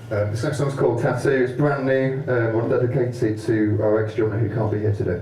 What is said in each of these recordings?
This next song's called Tattoo. It's brand new. I want to dedicate it to our ex-drummer who can't be here today.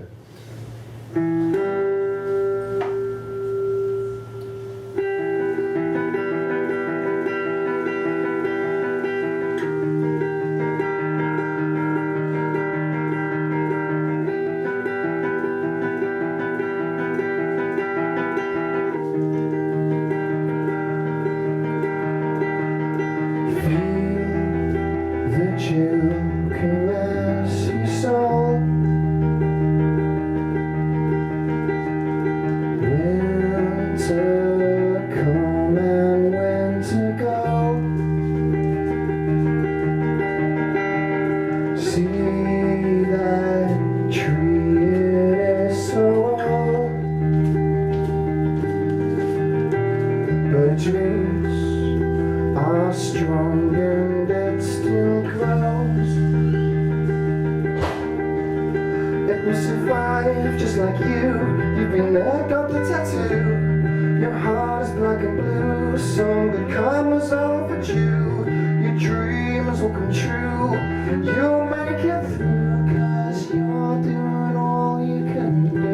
Just like you've been there, got the tattoo. Your heart is black and blue, some good karma's offered you. Your dreams will come true, you'll make it through, 'cause you're doing all you can do.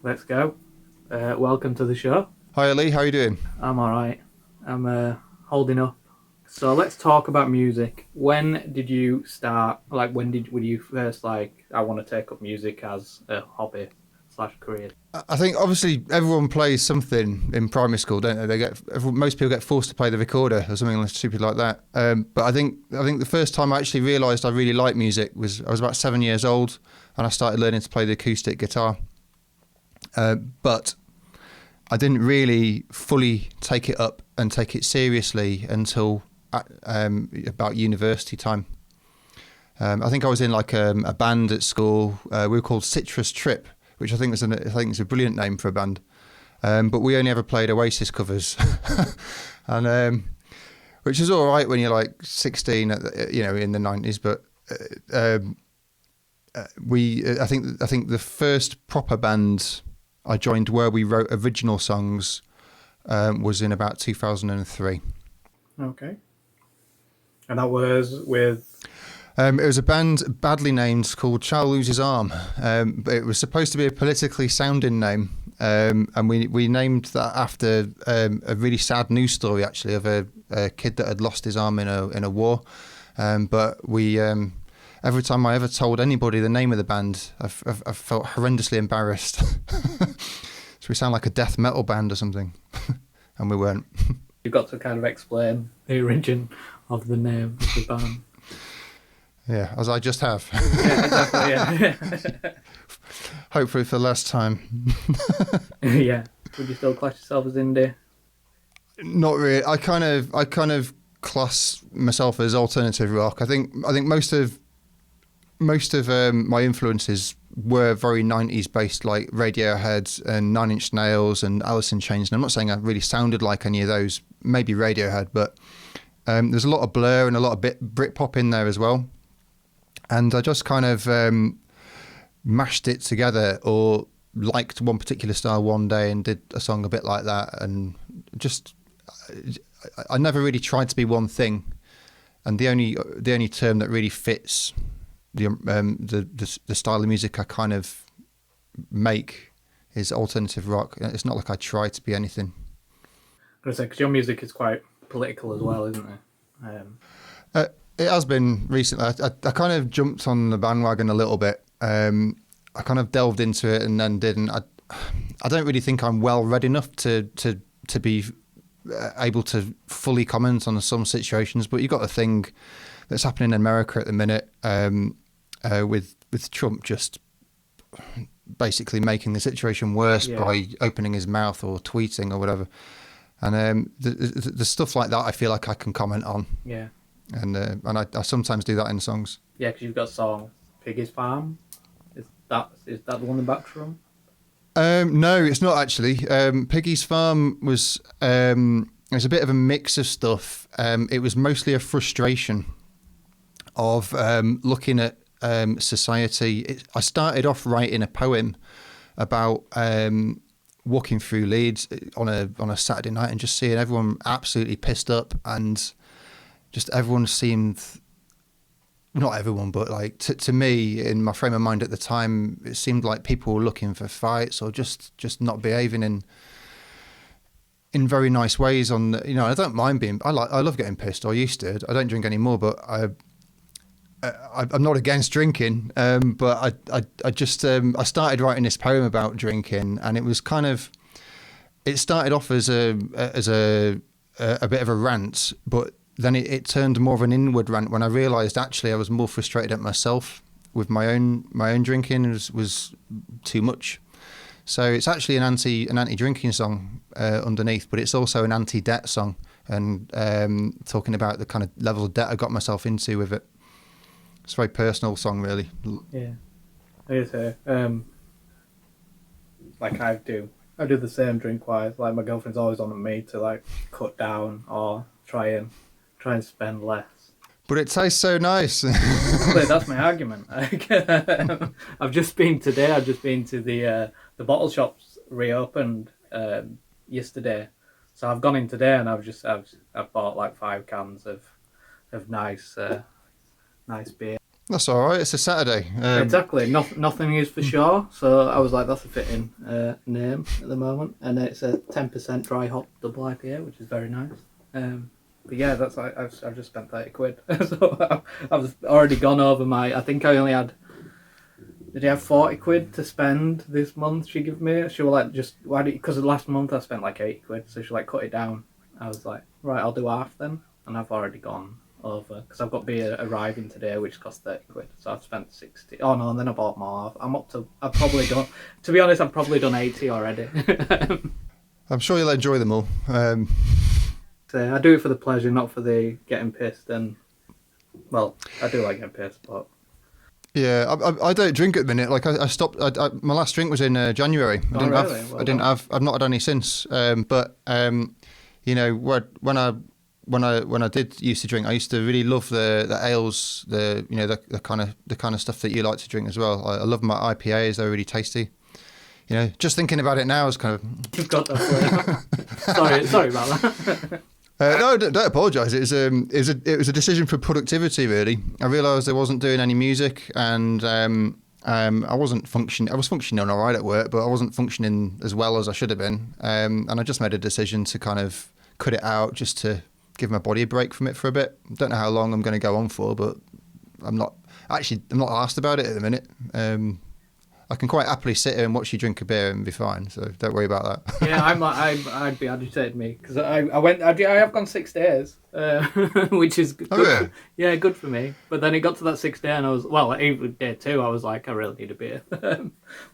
Let's go. Welcome to the show. Hi Lee, how are you doing? I'm alright. I'm holding up. So let's talk about music. When did you start, when you first I want to take up music as a hobby / career? I think obviously everyone plays something in primary school, don't they? Most people get forced to play the recorder or something stupid like that. But I think the first time I actually realised I really liked music was I was about 7 years old and I started learning to play the acoustic guitar. But I didn't really fully take it up and take it seriously until about university time. I think I was in a band at school. We were called Citrus Trip, which I think is a brilliant name for a band. But we only ever played Oasis covers, and which is all right when you're 16, in the 90s. But I think the first proper band I joined where we wrote original songs was in about 2003. Okay. And that was with? It was a band badly named called Shall Lose His Arm. But it was supposed to be a politically sounding name. And we named that after a really sad news story, actually, of a kid that had lost his arm in a war. But we... every time I ever told anybody the name of the band, I felt horrendously embarrassed. So we sound like a death metal band or something, and we weren't. You've got to kind of explain the origin of the name of the band. Yeah, as I just have. Yeah, definitely, yeah. Hopefully for the last time. Yeah. Would you still class yourself as indie? Not really. I kind of class myself as alternative rock. I think most of my influences were very 90s based, like Radiohead and Nine Inch Nails and Alice in Chains. And I'm not saying I really sounded like any of those, maybe Radiohead, but there's a lot of Blur and a lot of Britpop in there as well. And I just kind of mashed it together, or liked one particular style one day and did a song a bit like that. And just, I never really tried to be one thing. And the only term that really fits the style of music I kind of make is alternative rock. It's not like I try to be anything. I was going to say, because your music is quite political as well, isn't it? It has been recently. I kind of jumped on the bandwagon a little bit. I kind of delved into it and then didn't. I don't really think I'm well read enough to be able to fully comment on some situations. But you've got a thing that's happening in America at the minute with Trump just basically making the situation worse Yeah. by opening his mouth or tweeting or whatever. And the stuff like that, I feel like I can comment on, Yeah. and I sometimes do that in songs. Yeah, because you've got a song, Piggy's Farm. Is that the one in Backstrom? No, it's not actually. Piggy's Farm was it was a bit of a mix of stuff. It was mostly a frustration of looking at society. I started off writing a poem about walking through Leeds on a Saturday night and just seeing everyone absolutely pissed up, and just everyone seemed, not everyone, but like to me, in my frame of mind at the time, it seemed like people were looking for fights or just not behaving in very nice ways. I don't mind being. I love getting pissed. Or used to. I don't drink anymore, but I'm not against drinking. But I just I started writing this poem about drinking, and it was kind of. It started off as a bit of a rant, but then it turned more of an inward rant when I realised actually I was more frustrated at myself with my own drinking was too much. So it's actually an anti-drinking song underneath, but it's also an anti-debt song, and talking about the kind of level of debt I got myself into with it. It's a very personal song, really. Yeah, it is. Like I do the same drink-wise. Like my girlfriend's always on me to like cut down or try and spend less. But it tastes so nice. Well, that's my argument. I've just been to the bottle shops reopened yesterday, so I've gone in today and I've bought like 5 cans of nice beer. That's all right. It's a Saturday. Exactly. Nothing is for sure. So I was like, that's a fitting name at the moment, and it's a 10% dry hop double IPA, which is very nice. But yeah, that's like I've just spent 30 quid. So I've already gone over my. I think I only had. Did I have 40 quid to spend this month? She gave me. She was like, just why? Because last month I spent like 80 quid. So she like cut it down. I was like, right, I'll do half then, and I've already gone over because I've got beer arriving today, which cost 30 quid. So I've spent 60. Oh no, and then I bought more. I'm up to. I've probably done. To be honest, I've probably done 80 already. I'm sure you'll enjoy them all. I do it for the pleasure, not for the getting pissed. And well, I do like getting pissed, but yeah, I don't drink at the minute. Like I stopped. My last drink was in January. Really? Well, I've not had any since. But you know, when I did used to drink, I used to really love the ales, the kind of stuff that you like to drink as well. I love my IPAs; they're really tasty. You know, just thinking about it now is kind of. You've got that flavour. Sorry about that. No, don't apologise. It was a decision for productivity, really. I realised I wasn't doing any music, and I wasn't functioning. I was functioning all right at work, but I wasn't functioning as well as I should have been. And I just made a decision to kind of cut it out, just to give my body a break from it for a bit. Don't know how long I'm going to go on for, but I'm not asked about it at the minute. I can quite happily sit here and watch you drink a beer and be fine, so don't worry about that. Yeah, I'd be agitated me because I have gone 6 days, which is good. Oh, yeah. Yeah, good for me. But then it got to that 6th day, and I was even day 2. I was like, I really need a beer.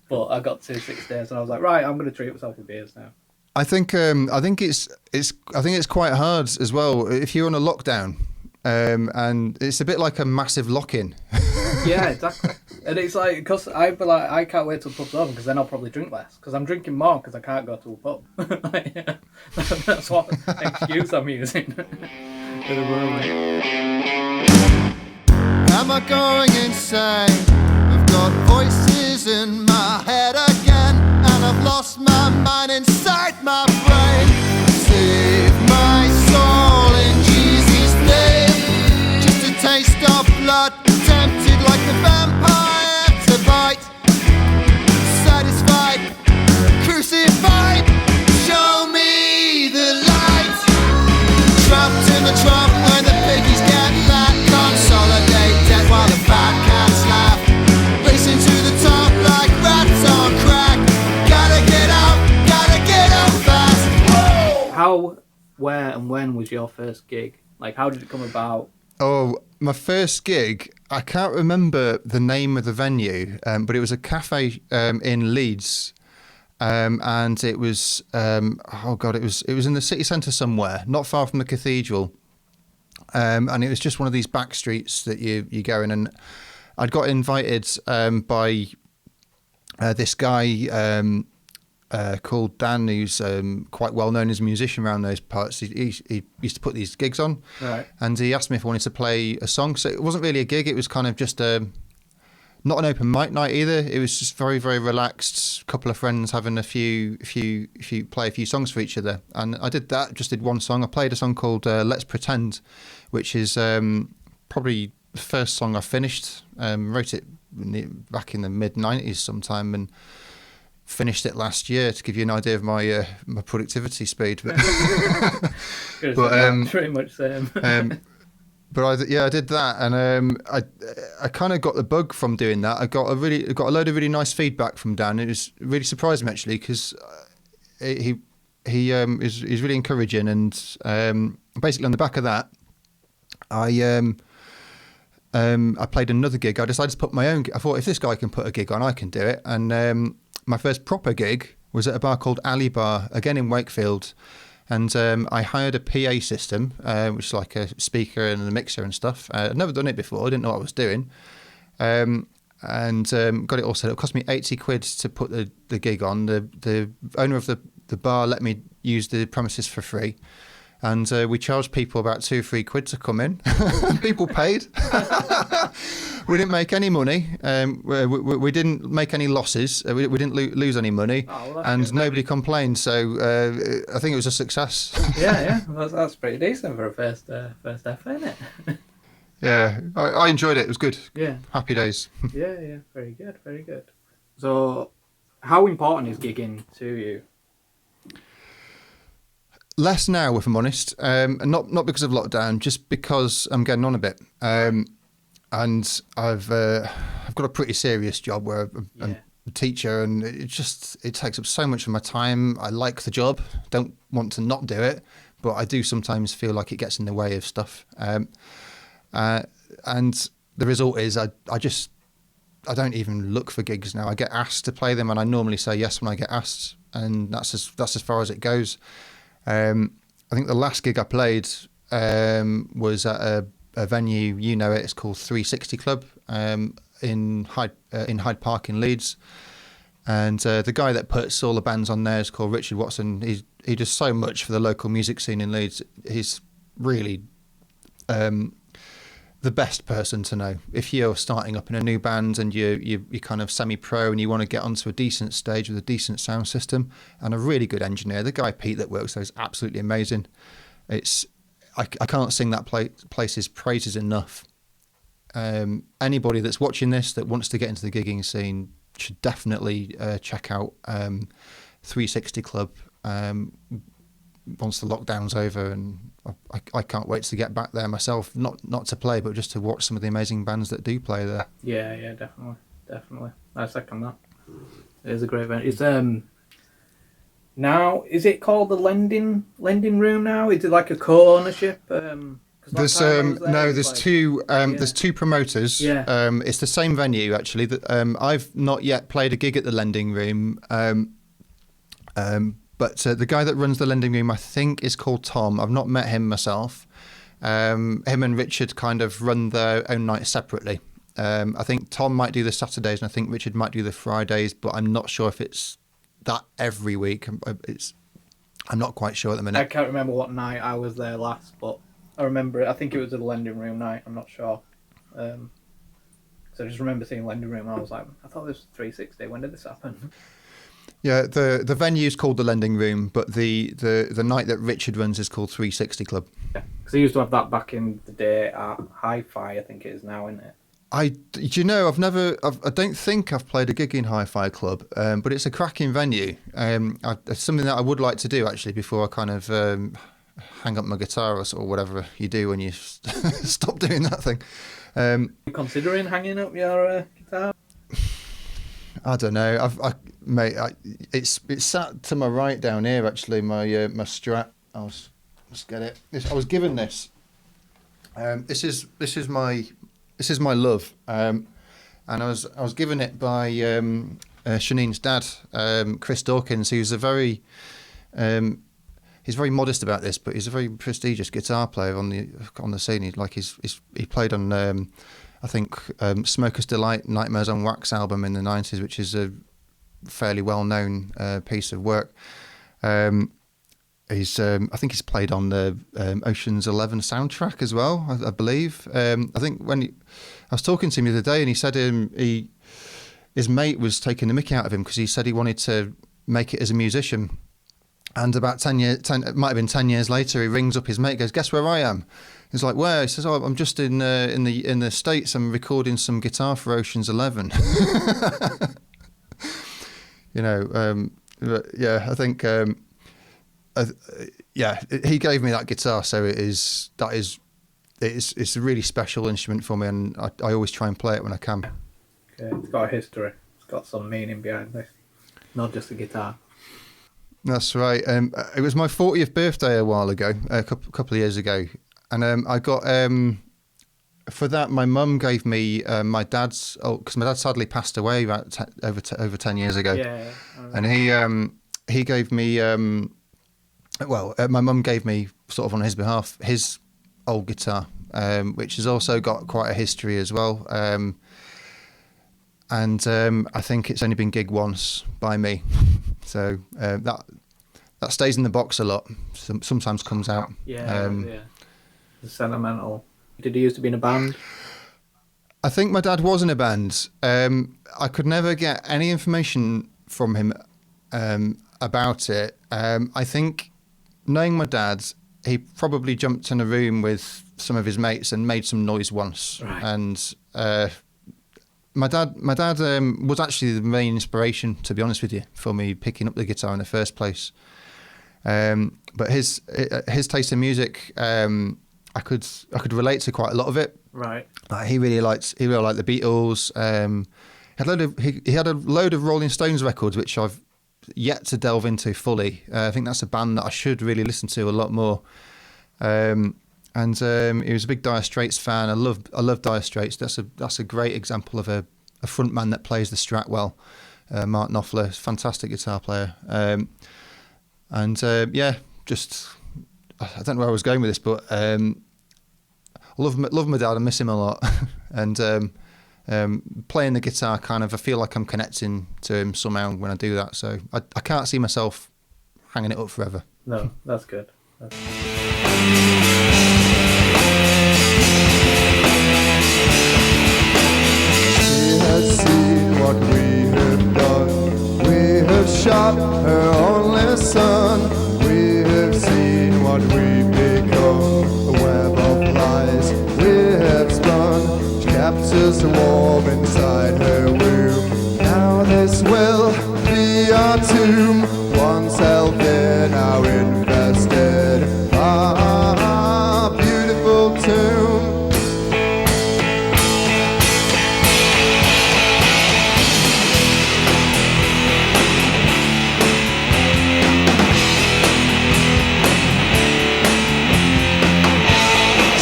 But I got to 6 days, and I was like, right, I'm going to treat myself with beers now. I think it's quite hard as well if you're on a lockdown, and it's a bit like a massive lock-in. Yeah, exactly. And it's like, because I'd be like, I can't wait till pub's open because then I'll probably drink less because I'm drinking more because I can't go to a pub. That's what excuse I'm using at the moment. Am I going insane? I've got voices in my head again, and I've lost my mind inside my brain. Save my soul in Jesus' name. Just a taste of blood, tempted like a vampire to bite. Satisfied, crucified, show me the light. Trapped in the trap where the piggies get fat. Consolidate debt while the fat cats laugh. Racing to the top like rats on crack. Gotta get out fast. Whoa! How, where and when was your first gig? Like, how did it come about? Oh, my first gig, I can't remember the name of the venue, but it was a cafe in Leeds, and it was it was in the city centre somewhere, not far from the cathedral, and it was just one of these back streets that you go in, and I'd got invited by this guy called Dan, who's quite well known as a musician around those parts. He used to put these gigs on, Right. and he asked me if I wanted to play a song. So it wasn't really a gig; it was kind of just not an open mic night either. It was just very, very relaxed. A couple of friends having a few play a few songs for each other, and I did that. Just did one song. I played a song called "Let's Pretend," which is probably the first song I finished. Wrote it back in the mid-90s sometime, and finished it last year, to give you an idea of my my productivity speed. But Pretty much same. but I did that, and I kind of got the bug from doing that. I got a load of really nice feedback from Dan. It was really surprised me actually, because he's really encouraging, and basically on the back of that, I played another gig. I decided to put my own. I thought, if this guy can put a gig on, I can do it. And my first proper gig was at a bar called Ali Bar, again in Wakefield. And I hired a PA system, which is like a speaker and a mixer and stuff. I'd never done it before. I didn't know what I was doing. And got it all set up. It cost me 80 quid to put the gig on. The owner of the bar let me use the premises for free. And we charged people about 2 or 3 quid to come in. People paid. We didn't make any money. We didn't make any losses. We didn't lose any money. Oh, well, and nobody complained. So I think it was a success. Yeah. That's pretty decent for a first effort, isn't it? Yeah, I enjoyed it. It was good. Yeah. Happy days. Yeah. Very good. So, how important is gigging to you? Less now, if I'm honest. Not because of lockdown, just because I'm getting on a bit. And I've got a pretty serious job where I'm a teacher, and it takes up so much of my time. I like the job, don't want to not do it, but I do sometimes feel like it gets in the way of stuff. And the result is I don't even look for gigs now. I get asked to play them, and I normally say yes when I get asked, and that's as far as it goes. I think the last gig I played was at a venue, it's called 360 Club in Hyde Park in Leeds, and the guy that puts all the bands on there is called Richard Watson. He does so much for the local music scene in Leeds. He's really the best person to know if you're starting up in a new band and you're kind of semi-pro and you want to get onto a decent stage with a decent sound system and a really good engineer. The guy Pete that works there is absolutely amazing. I can't sing that place's praises enough. Anybody that's watching this that wants to get into the gigging scene should definitely check out 360 Club once the lockdown's over, and I can't wait to get back there myself, not to play, but just to watch some of the amazing bands that do play there. Yeah, definitely. I second that. It is a great event. It's now, is it called the lending room now? Is it like a co-ownership? There's two promoters. Yeah. It's the same venue actually. That I've not yet played a gig at the lending room. But the guy that runs the lending room, I think, is called Tom. I've not met him myself. Him and Richard kind of run their own nights separately. I think Tom might do the Saturdays, and I think Richard might do the Fridays, but I'm not sure if it's that every week. I'm not quite sure at the minute. I can't remember what night I was there last, but I remember it. I think it was a lending room night. I'm not sure. So I just remember seeing lending room, and I was like, I thought this was 360. When did this happen? Yeah, the venue's called the Lending Room, but the night that Richard runs is called 360 Club. Yeah, because he used to have that back in the day at Hi-Fi, I think it is now, isn't it? I don't think I've played a gig in Hi-Fi Club, but it's a cracking venue. It's something that I would like to do actually before I kind of hang up my guitar or whatever you do when you stop doing that thing. You considering hanging up your guitar? I don't know. It's sat to my right down here actually. My Strat. Let's get it. I was given this. This is my This is my love, and I was given it by Shanine's dad, Chris Dawkins. He's he's very modest about this, but he's a very prestigious guitar player on the scene. He played on I think Smoker's Delight, Nightmares on Wax album in the 90s, which is a fairly well known piece of work. I think he's played on the Ocean's 11 soundtrack as well, I believe. I think I was talking to him the other day, and he said his mate was taking the mickey out of him because he said he wanted to make it as a musician. And about 10 years, it might have been 10 years later, he rings up his mate, goes, "Guess where I am?" He's like, "Where?" He says, "Oh, I'm just in the States. I'm recording some guitar for Ocean's 11." I think. He gave me that guitar, so it's a really special instrument for me, and I always try and play it when I can. Okay, it's got a history. It's got some meaning behind this, not just a guitar. That's right. It was my 40th birthday a while ago, a couple of years ago, and I got for that my mum gave me my dad's because my dad sadly passed away about over 10 years ago. Yeah. And he gave me. My mum gave me, sort of on his behalf, his old guitar, which has also got quite a history as well. I think it's only been gigged once by me, so that stays in the box a lot. Sometimes comes out. Yeah. The sentimental. Did he used to be in a band? I think my dad was in a band. I could never get any information from him about it. I think, knowing my dad, he probably jumped in a room with some of his mates and made some noise once. Right. And my dad was actually the main inspiration, to be honest with you, for me picking up the guitar in the first place. But his taste in music, I could relate to quite a lot of it. Right. He really liked the Beatles. He had a load of Rolling Stones records, which I've yet to delve into fully. I think that's a band that I should really listen to a lot more. He was a big Dire Straits fan. I love Dire Straits. That's a great example of a front man that plays the Strat well. Mark Knopfler, fantastic guitar player. Just I don't know where I was going with this, but I love my dad. I miss him a lot, and playing the guitar, I feel like I'm connecting to him somehow when I do that. So I can't see myself hanging it up forever. No, that's good. She has seen what we have done. We have shot her only son. We have seen what we've become. A web of lies we have spun. She captures the warm inside her womb. Now this will be our tomb. Once held there, now invested. Ah, beautiful tomb.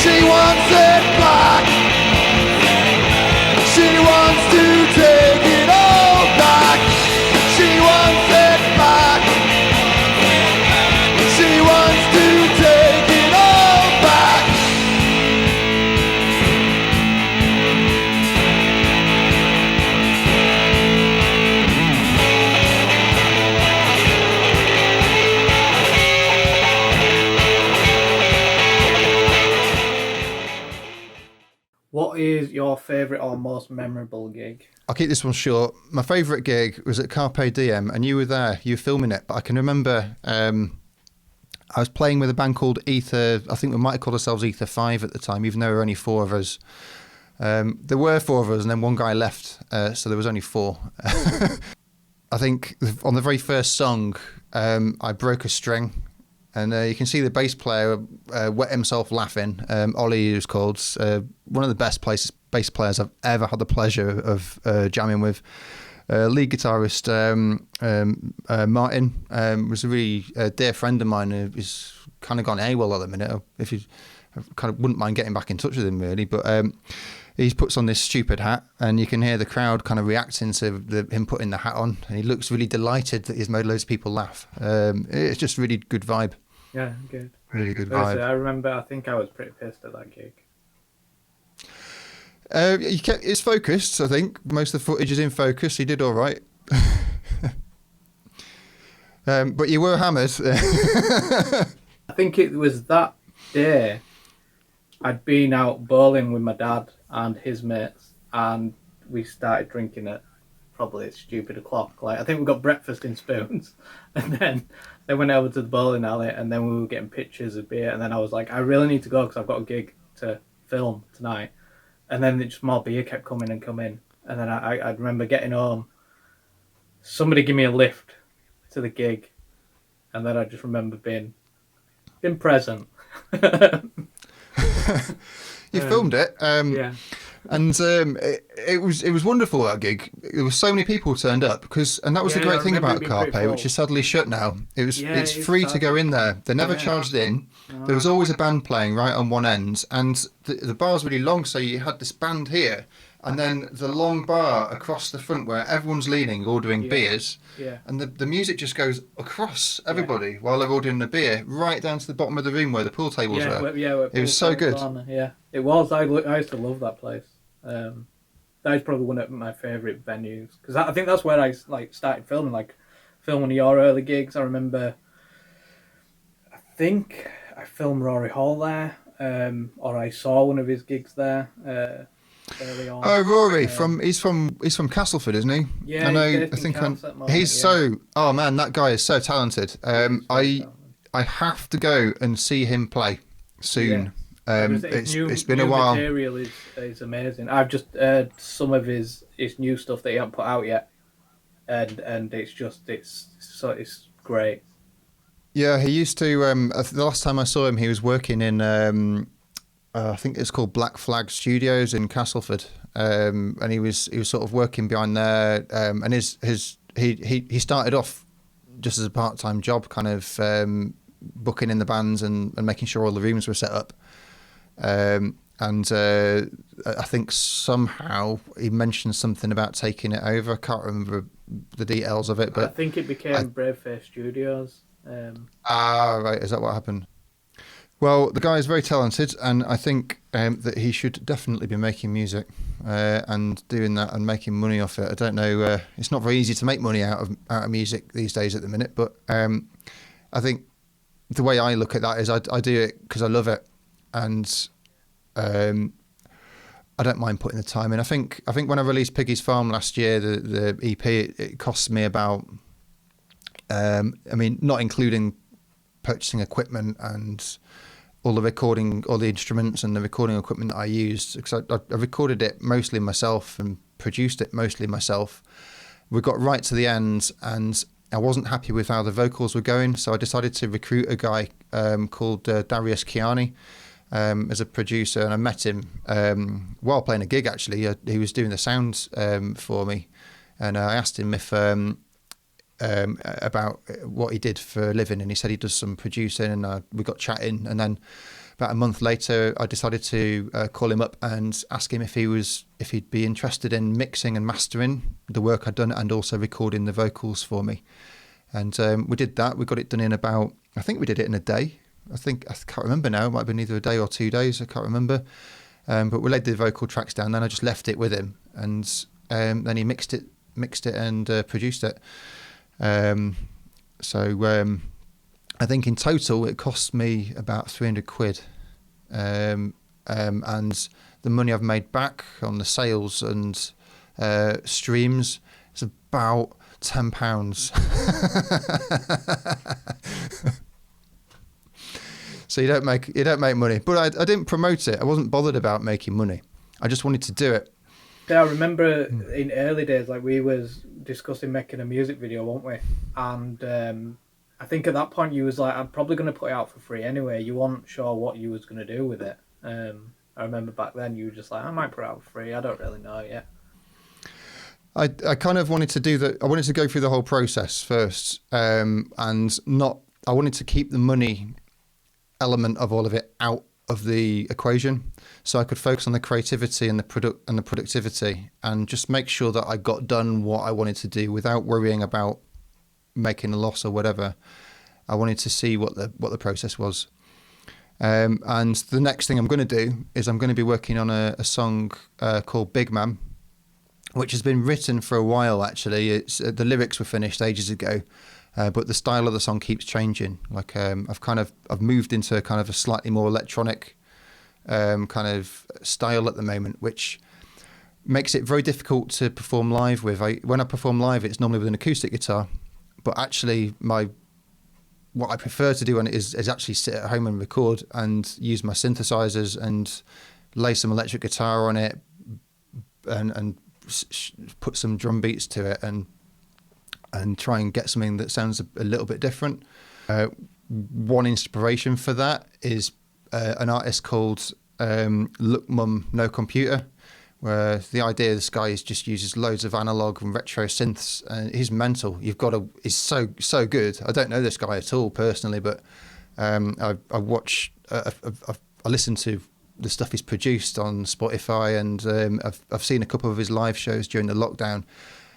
She wants it back. She wants to take it all back. She wants it back. She wants to take it all back. What is your favourite or most memorable gig? I'll keep this one short. My favourite gig was at Carpe Diem, and you were there. You were filming it, but I can remember I was playing with a band called Ether. I think we might have called ourselves Ether 5 at the time, even though there were only 4 of us. There were 4 of us, and then one guy left, so there was only 4. I think on the very first song, I broke a string, and you can see the bass player wet himself laughing. Ollie, who's called, one of the best bass players I've ever had the pleasure of jamming with. Lead guitarist Martin was a really dear friend of mine who's kind of gone AWOL at the minute. If you kind of wouldn't mind getting back in touch with him, really. But he puts on this stupid hat, and you can hear the crowd kind of reacting to him putting the hat on, and he looks really delighted that he's made loads of people laugh. It's just really good vibe. Yeah, good. Really good Honestly, vibe. I remember, I think I was pretty pissed at that gig. It's focused, I think. Most of the footage is in focus. He did all right. But you were hammered. I think it was that day I'd been out bowling with my dad and his mates, and we started drinking at probably a stupid o'clock. Like, I think we got breakfast in spoons, and then they went over to the bowling alley, and then we were getting pictures of beer, and then I was like, I really need to go because I've got a gig to film tonight. And then just more beer kept coming and coming, and then I remember getting home, somebody give me a lift to the gig, and then I just remember being present. You filmed it, Yeah. and it was wonderful, that gig. There were so many people turned up and that was the Yeah, great I thing remember about it being pretty Carpe, full. which is sadly shut now. It's it's free to go in there. They never Yeah. charged in. There was always a band playing right on one end, and the bar's really long, so you had this band here, and then the long bar across the front where everyone's leaning, ordering beers. Yeah. And the music just goes across everybody while they're ordering the beer, right down to the bottom of the room where the pool tables were. Where It was so good. Yeah, it was. I used to love that place. That is probably one of my favourite venues, because I think that's where I started filming. Like, film one of your early gigs. I remember. I think I filmed Rory Hall there, or I saw one of his gigs there. Early on. Oh, Rory, he's from Castleford, isn't he? Yeah, I know. he's I based in think Cats at the moment, he's yeah. so. Oh man, that guy is so talented. I have to go and see him play soon. It's been a while. Material is amazing. I've just heard some of his new stuff that he hasn't put out yet, and it's great. Yeah, he used to. The last time I saw him, he was working in. I think it's called Black Flag Studios in Castleford, and he was sort of working behind there. And he started off just as a part-time job, kind of booking in the bands and making sure all the rooms were set up. And I think somehow he mentioned something about taking it over. I can't remember the details of it, but I think it became Braveface Studios. Right, is that what happened? Well, the guy is very talented, and I think that he should definitely be making music and doing that and making money off it. I don't know. It's not very easy to make money out of music these days at the minute, but I think the way I look at that is I do it because I love it, and I don't mind putting the time in. I think when I released Piggy's Farm last year, the EP, it cost me about, not including purchasing equipment and all the instruments and the recording equipment that I used, because I recorded it mostly myself and produced it mostly myself. We got right to the end, and I wasn't happy with how the vocals were going, so I decided to recruit a guy called Darius Kiani as a producer, and I met him while playing a gig. Actually, he was doing the sound for me, and I asked him if about what he did for a living, and he said he does some producing, and we got chatting, and then about a month later I decided to call him up and ask him if he'd be interested in mixing and mastering the work I'd done and also recording the vocals for me. And we did that. We got it done in about, I think we did it in a day. I can't remember now, it might have been either a day or 2 days, I can't remember, but we laid the vocal tracks down, then I just left it with him, and then he mixed it and produced it. I think in total it cost me about 300 quid, and the money I've made back on the sales and streams is about £10. So you don't make money, but I didn't promote it. I wasn't bothered about making money. I just wanted to do it. Yeah, I remember in early days, like, we was discussing making a music video, weren't we? And I think at that point you was like, I'm probably going to put it out for free anyway. You weren't sure what you was going to do with it. I remember back then you were just like, I might put it out for free. I don't really know yet. I kind of wanted to do that. I wanted to go through the whole process first, and I wanted to keep the money element of all of it out of the equation, so I could focus on the creativity and the productivity, and just make sure that I got done what I wanted to do without worrying about making a loss or whatever. I wanted to see what the process was. And the next thing I'm going to do is I'm going to be working on a song called Big Man, which has been written for a while. Actually, it's the lyrics were finished ages ago, but the style of the song keeps changing. Like I've moved into kind of a slightly more electronic kind of style at the moment, which makes it very difficult to perform live with. When I perform live, it's normally with an acoustic guitar, but actually what I prefer to do is actually sit at home and record and use my synthesizers and lay some electric guitar on it and put some drum beats to it and try and get something that sounds a little bit different. One inspiration for that is an artist called Look Mum No Computer, where the idea this guy just uses loads of analog and retro synths, and he's mental. He's so good. I don't know this guy at all personally, but I listen to the stuff he's produced on Spotify, and I've seen a couple of his live shows during the lockdown.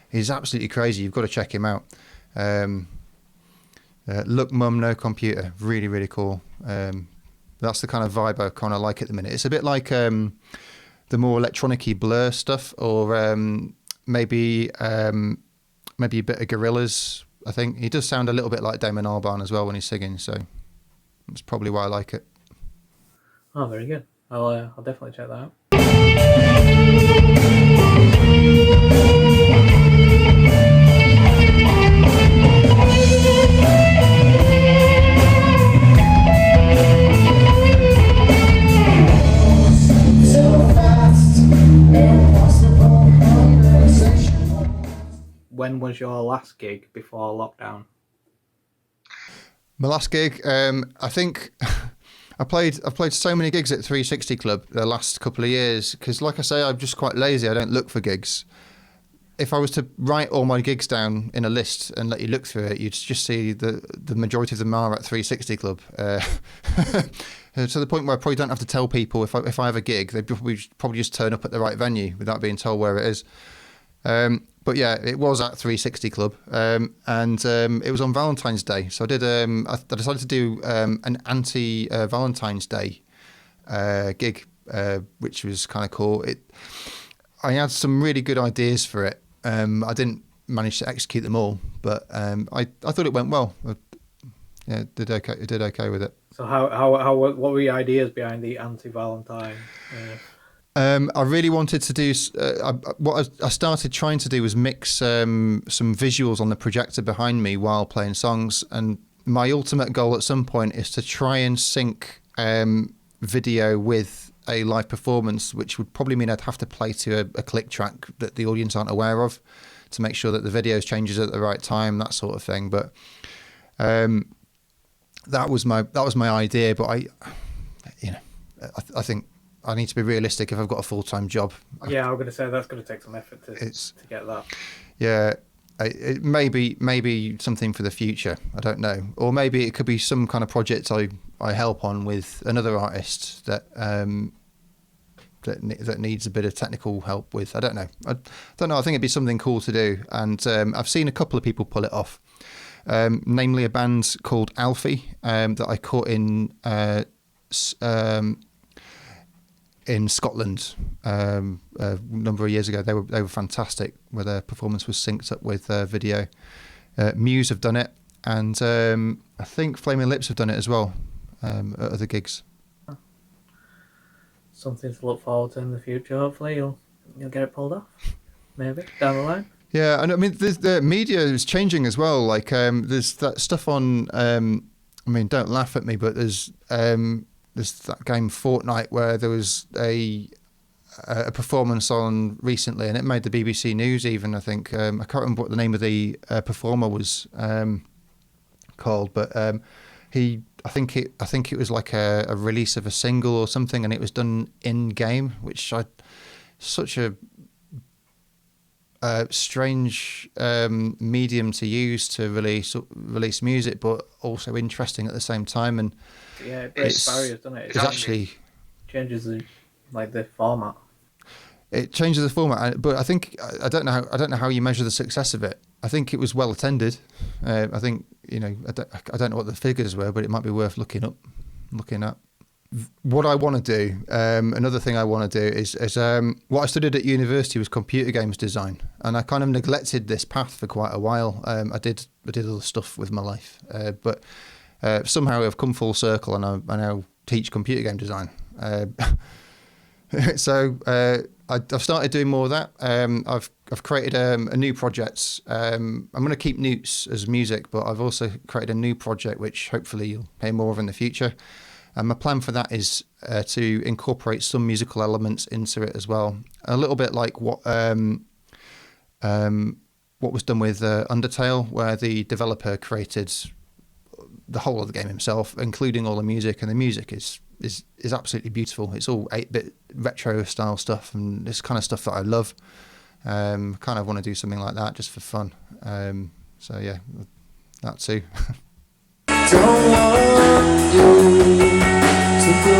He's absolutely crazy. You've got to check him out. Look Mum No Computer, really, really cool. That's the kind of vibe I kind of like at the minute. It's a bit like the more electronic-y Blur stuff, or maybe a bit of Gorillaz. I think he does sound a little bit like Damon Albarn as well when he's singing, so that's probably why I like it. Oh, very good. I'll definitely check that out. When was your last gig before lockdown? My last gig, I think I've played so many gigs at 360 Club the last couple of years, because like I say, I'm just quite lazy. I don't look for gigs. If I was to write all my gigs down in a list and let you look through it, you'd just see the majority of them are at 360 Club. To the point where I probably don't have to tell people if I have a gig, they probably just turn up at the right venue without being told where it is. But yeah, it was at 360 Club, and it was on Valentine's Day. So I decided to do an anti-Valentine's Day gig, which was kind of cool. I had some really good ideas for it. I didn't manage to execute them all, but I thought it went well. Yeah, did okay with it. So what were your ideas behind the anti-Valentine? I really wanted to do what I started trying to do was mix some visuals on the projector behind me while playing songs, and my ultimate goal at some point is to try and sync video with a live performance, which would probably mean I'd have to play to a click track that the audience aren't aware of to make sure that the video changes at the right time, that sort of thing. But that was my idea. But I think I need to be realistic. If I've got a full-time job, Yeah, I'm going to say that's going to take some effort to get that. Yeah, it may be something for the future. I don't know, or maybe it could be some kind of project I help on with another artist that needs a bit of technical help with. I don't know. I think it'd be something cool to do, and I've seen a couple of people pull it off. Namely, a band called Alfie that I caught in Scotland a number of years ago. They were fantastic, where their performance was synced up with video. Muse have done it, and I think Flaming Lips have done it as well at other gigs. Something to look forward to in the future. Hopefully you'll get it pulled off, maybe down the line. Yeah, and I mean the media is changing as well. Like there's that stuff on. I mean, don't laugh at me, but there's that game Fortnite where there was a performance on recently, and it made the BBC News even. I think I can't remember what the name of the performer was called, but I think it was like a release of a single or something, and it was done in game, which such a strange medium to use to release music, but also interesting at the same time. And yeah, it breaks barriers, doesn't it? It actually changes the format. It changes the format, but I think I don't know how you measure the success of it. I think it was well attended. I think I don't know what the figures were, but it might be worth looking at. What I want to do, another thing I want to do is what I studied at university was computer games design, and I kind of neglected this path for quite a while. I did other stuff with my life, but somehow I've come full circle, and I now teach computer game design. So I've started doing more of that. I've created a new project. I'm going to keep Newts as music, but I've also created a new project which hopefully you'll hear more of in the future. And my plan for that is to incorporate some musical elements into it as well. A little bit like what was done with Undertale, where the developer created the whole of the game himself, including all the music, and the music is absolutely beautiful. It's all 8-bit retro style stuff, and it's kind of stuff that I love. Kind of want to do something like that just for fun. So yeah, that too. Don't want you to go.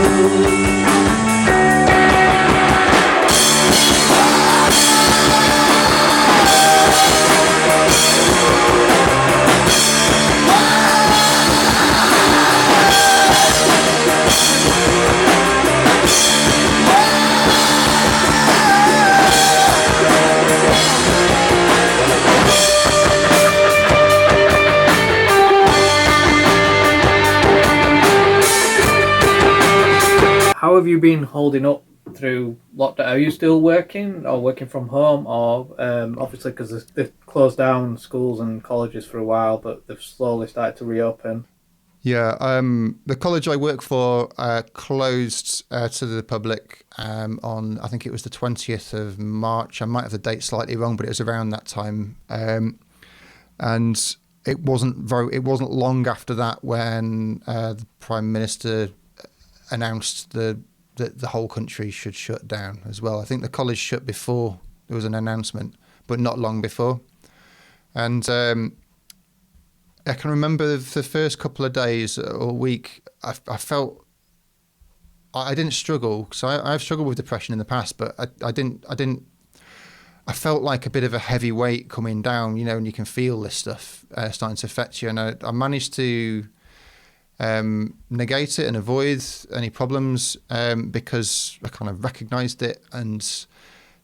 How have you been holding up through lockdown? Are you still working or working from home? Or obviously because they've closed down schools and colleges for a while, but they've slowly started to reopen. Yeah, the college I work for closed to the public on, I think it was the 20th of March. I might have the date slightly wrong, but it was around that time. And it wasn't long after that when the Prime Minister announced that the whole country should shut down as well. I think the college shut before there was an announcement, but not long before. And I can remember the first couple of days or week, I felt I didn't struggle. So I've struggled with depression in the past, but I didn't. I felt like a bit of a heavy weight coming down, and you can feel this stuff starting to affect you. And I managed to negate it and avoid any problems because I kind of recognised it and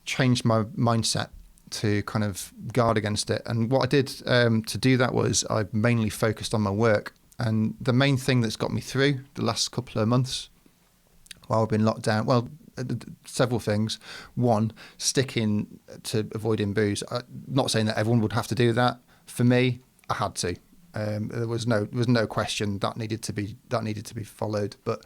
changed my mindset to kind of guard against it. And what I did to do that was I mainly focused on my work. And the main thing that's got me through the last couple of months while I've been locked down, well, several things. One, sticking to avoiding booze. Not saying that everyone would have to do that. For me, I had to. There was no question that needed to be followed. But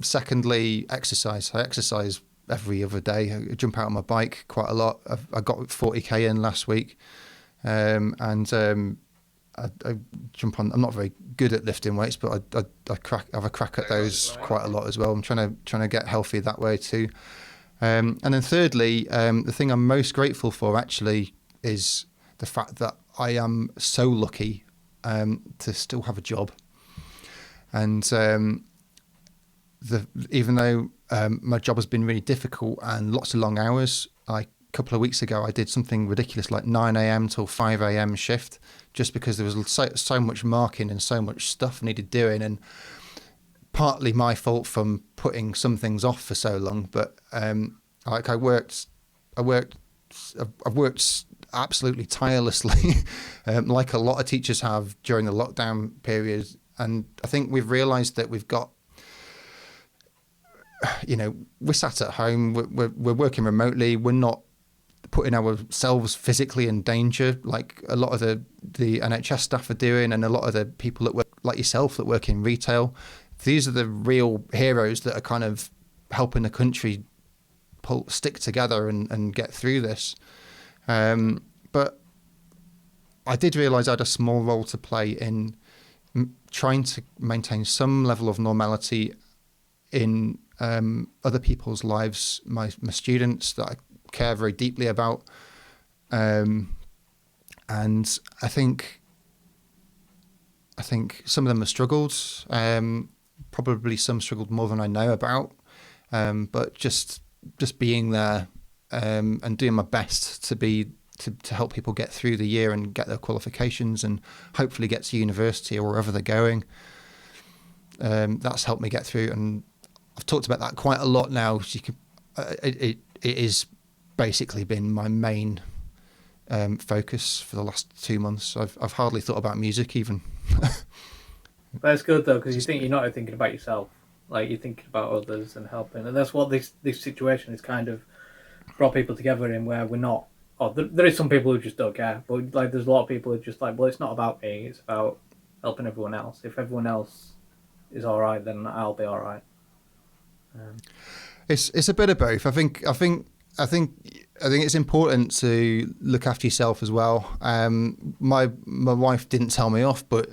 secondly, exercise. I exercise every other day. I jump out on my bike quite a lot. I got 40k in last week, and I jump on. I'm not very good at lifting weights, but I have a crack at those quite a lot as well. I'm trying to get healthy that way too. And then thirdly, the thing I'm most grateful for actually is the fact that I am so lucky to still have a job. And even though my job has been really difficult and lots of long hours, a couple of weeks ago I did something ridiculous like 9 a.m. till 5 a.m. shift, just because there was so much marking and so much stuff needed doing, and partly my fault from putting some things off for so long. But I've worked absolutely tirelessly, like a lot of teachers have during the lockdown period. And I think we've realised that we've got, we're sat at home, we're working remotely, we're not putting ourselves physically in danger like a lot of the NHS staff are doing, and a lot of the people that work, like yourself, that work in retail. These are the real heroes that are kind of helping the country stick together and get through this. But I did realise I had a small role to play in trying to maintain some level of normality in other people's lives, my students that I care very deeply about. And I think some of them have struggled. Probably some struggled more than I know about. But just being there and doing my best to help people get through the year and get their qualifications and hopefully get to university or wherever they're going. That's helped me get through, and I've talked about that quite a lot now. It is basically been my main focus for the last 2 months. I've hardly thought about music even. But it's good though, because you're not thinking about yourself, like you're thinking about others and helping, and that's what this situation has kind of brought people together in, where we're not. Oh, there is some people who just don't care, but like there's a lot of people who are just like, well, it's not about me, it's about helping everyone else. If everyone else is all right, then I'll be all right. It's a bit of both. I think it's important to look after yourself as well. My wife didn't tell me off, but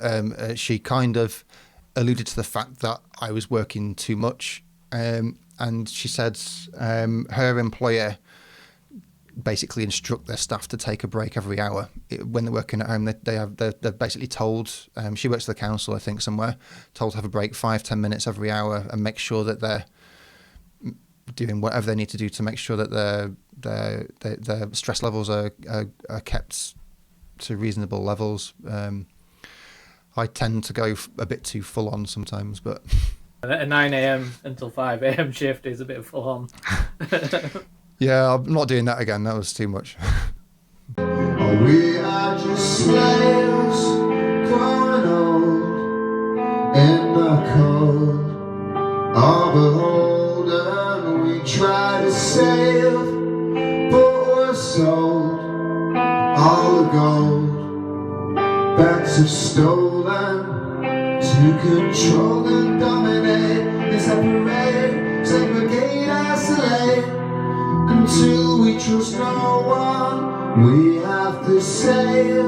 she kind of alluded to the fact that I was working too much, and she said her employer basically instruct their staff to take a break every hour when they're working at home. They're basically told. She works for the council, I think, somewhere. Told to have a break 5-10 minutes every hour and make sure that they're doing whatever they need to do to make sure that their stress levels are kept to reasonable levels. I tend to go a bit too full on sometimes, but a 9 a.m. until 5 a.m. shift is a bit full on. Yeah, I'm not doing that again. That was too much. We are just slaves, growing old in the cold of a hold, and we try to save, but we're sold. All the gold, banks have stolen to control and dominate, they separate, segregate, isolate. Until we trust no one, we have to save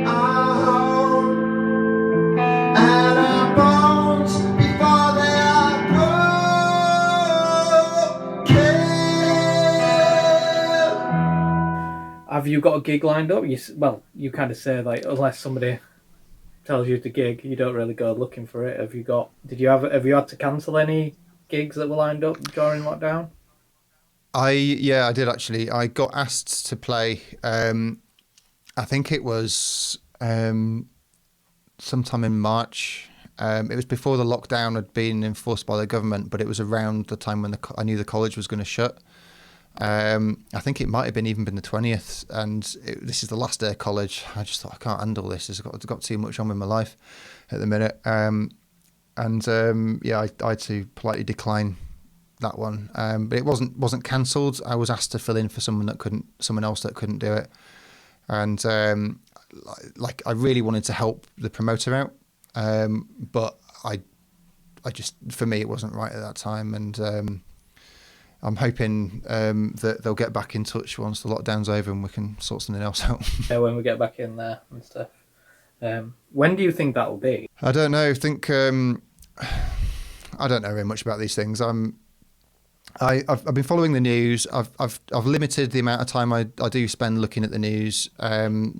our home and our bones before they are broken. Have you got a gig lined up? You kind of say like, unless somebody tells you to gig, you don't really go looking for it. Have you had to cancel any gigs that were lined up during lockdown? I did actually. I got asked to play. I think it was sometime in March. It was before the lockdown had been enforced by the government, but it was around the time when I knew the college was going to shut. I think it might have even been the 20th, and this is the last day of college. I just thought, I can't handle this. I've got too much on with my life at the minute. I had to politely decline that one, but it wasn't cancelled. I was asked to fill in for someone else that couldn't do it, and I really wanted to help the promoter out, but I just, for me, it wasn't right at that time, and I'm hoping that they'll get back in touch once the lockdown's over and we can sort something else out. Yeah, when we get back in there and stuff. When do you think that will be? I don't know. I don't know very much about these things. I've been following the news. I've limited the amount of time I do spend looking at the news,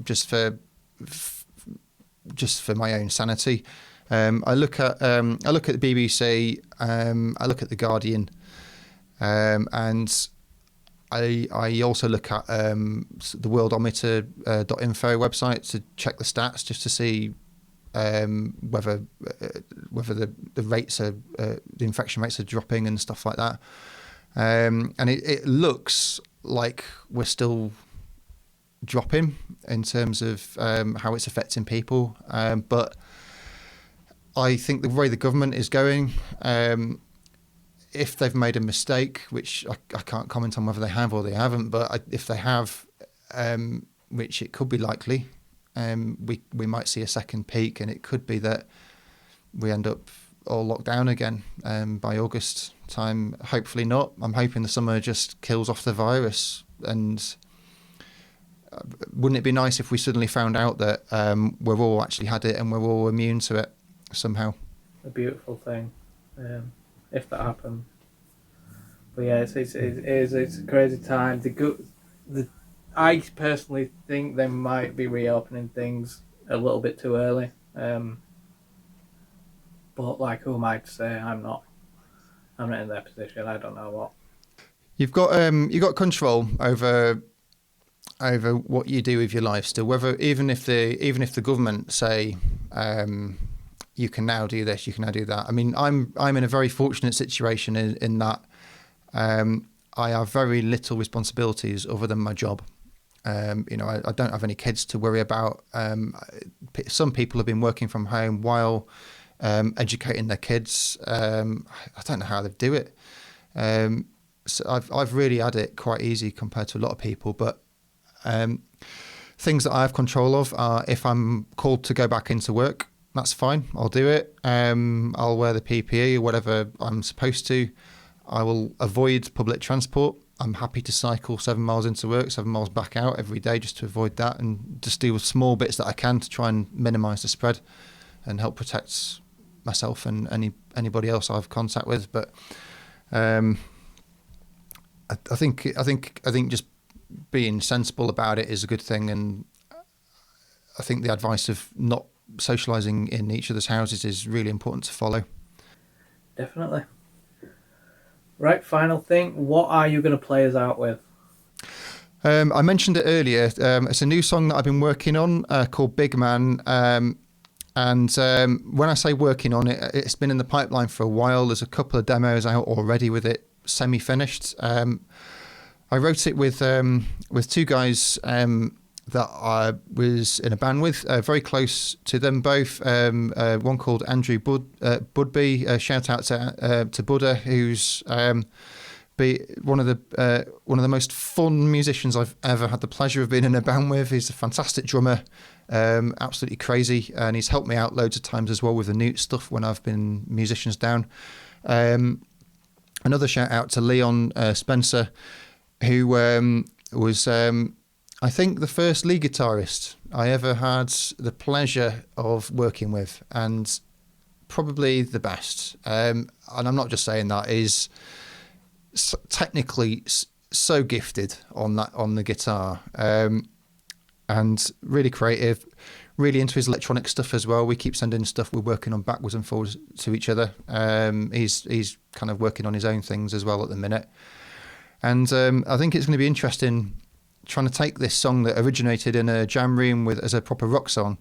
just for my own sanity. I look at the BBC. I look at the Guardian, and I also look at the worldometer.info website to check the stats, just to see whether the rates are the infection rates are dropping and stuff like that. And it looks like we're still dropping in terms of how it's affecting people. But I think the way the government is going, if they've made a mistake, which I can't comment on whether they have or they haven't, but if they have, which it could be likely, we might see a second peak, and it could be that we end up all locked down again by August time. Hopefully not. I'm hoping the summer just kills off the virus, and wouldn't it be nice if we suddenly found out that we've all actually had it and we're all immune to it somehow? A beautiful thing, if that happened. But yeah, it's a crazy time. I personally think they might be reopening things a little bit too early. But like, who am I to say? I'm not in their position. I don't know what. You've got control over what you do with your life still. Whether even if the government say you can now do this, you can now do that. I mean, I'm in a very fortunate situation in that I have very little responsibilities other than my job. I don't have any kids to worry about. Some people have been working from home while educating their kids. I don't know how they do it. So I've really had it quite easy compared to a lot of people. But things that I have control of are if I'm called to go back into work, that's fine. I'll do it. I'll wear the PPE or whatever I'm supposed to. I will avoid public transport. I'm happy to cycle 7 miles into work, 7 miles back out every day just to avoid that, and just do small bits that I can to try and minimise the spread and help protect myself and anybody else I have contact with. But I think just being sensible about it is a good thing, and I think the advice of not socialising in each other's houses is really important to follow. Definitely. Right, final thing. What are you going to play us out with? I mentioned it earlier. It's a new song that I've been working on called Big Man. And when I say working on it, it's been in the pipeline for a while. There's a couple of demos out already with it semi-finished. I wrote it with two guys that I was in a band with, very close to them both. One called Andrew Budby. Shout out to Buddha, who's one of the most fun musicians I've ever had the pleasure of being in a band with. He's a fantastic drummer, absolutely crazy, and he's helped me out loads of times as well with the new stuff when I've been musicians down. Another shout out to Leon Spencer, who was I think the first lead guitarist I ever had the pleasure of working with, and probably the best. And I'm not just saying that, is technically so gifted on the guitar, and really creative, really into his electronic stuff as well. We keep sending stuff we're working on backwards and forwards to each other. He's kind of working on his own things as well at the minute, and I think it's going to be interesting trying to take this song that originated in a jam room as a proper rock song,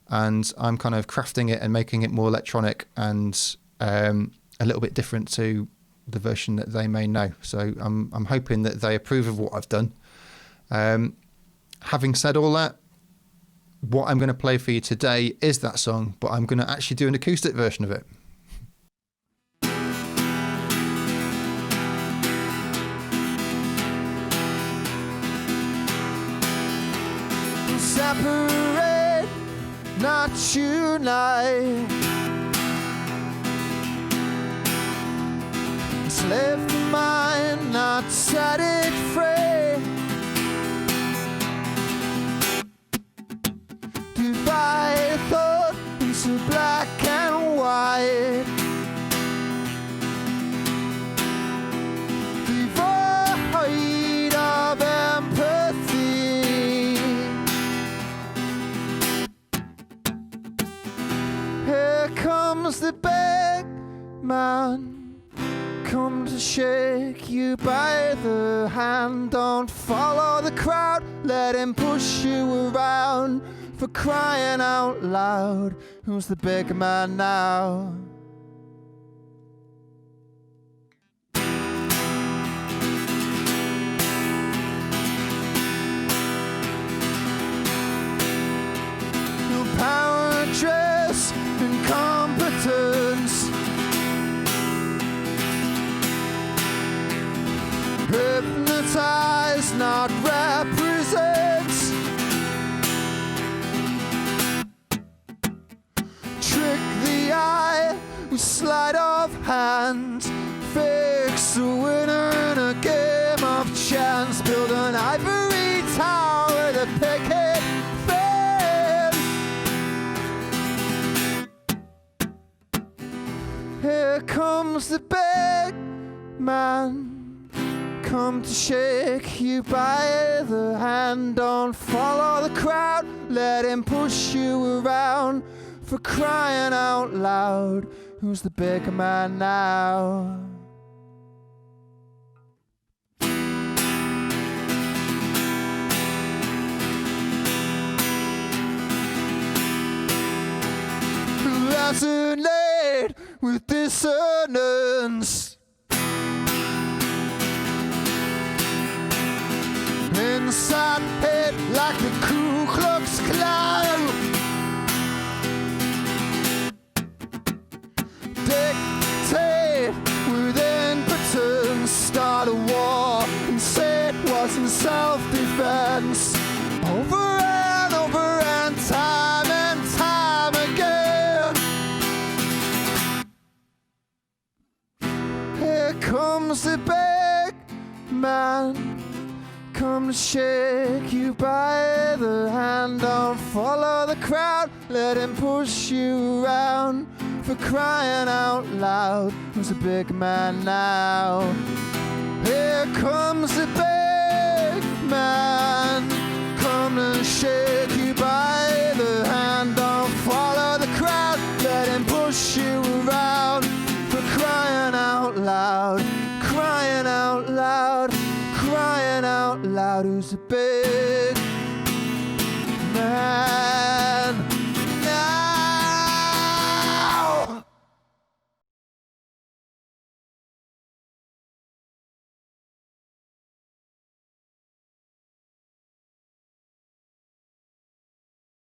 and I'm kind of crafting it and making it more electronic and a little bit different to the version that they may know. So I'm hoping that they approve of what I've done. Having said all that, what I'm going to play for you today is that song, but I'm going to actually do an acoustic version of it. Separate, not unite. Slave the mind, not set it free. Divide thought into black and white. Devoid of empathy. Here comes the big man, come to shake you by the hand. Don't follow the crowd, let him push you around. For crying out loud, who's the big man now? No power, dress, incompetence. Hypnotize, not represents. Trick the eye with sleight of hand. Fix a winner in a game of chance. Build an ivory tower with a picket fence. Here comes the big man. come to shake you by the hand. Don't follow the crowd, let him push you around. For crying out loud, who's the bigger man now? Who hasn't laid with dissonance? Inside head like the Ku Klux Klan. Dictate with impotence, start a war and say it wasn't self-defense. Over and time again. Here comes the big man, come to shake you by the hand. Don't follow the crowd, let him push you around. For crying out loud, who's a big man now? Here comes the big man, come to shake you by the hand. Don't follow the crowd, let him push you around. For crying out loud, crying out loud, crying out loud, who's a big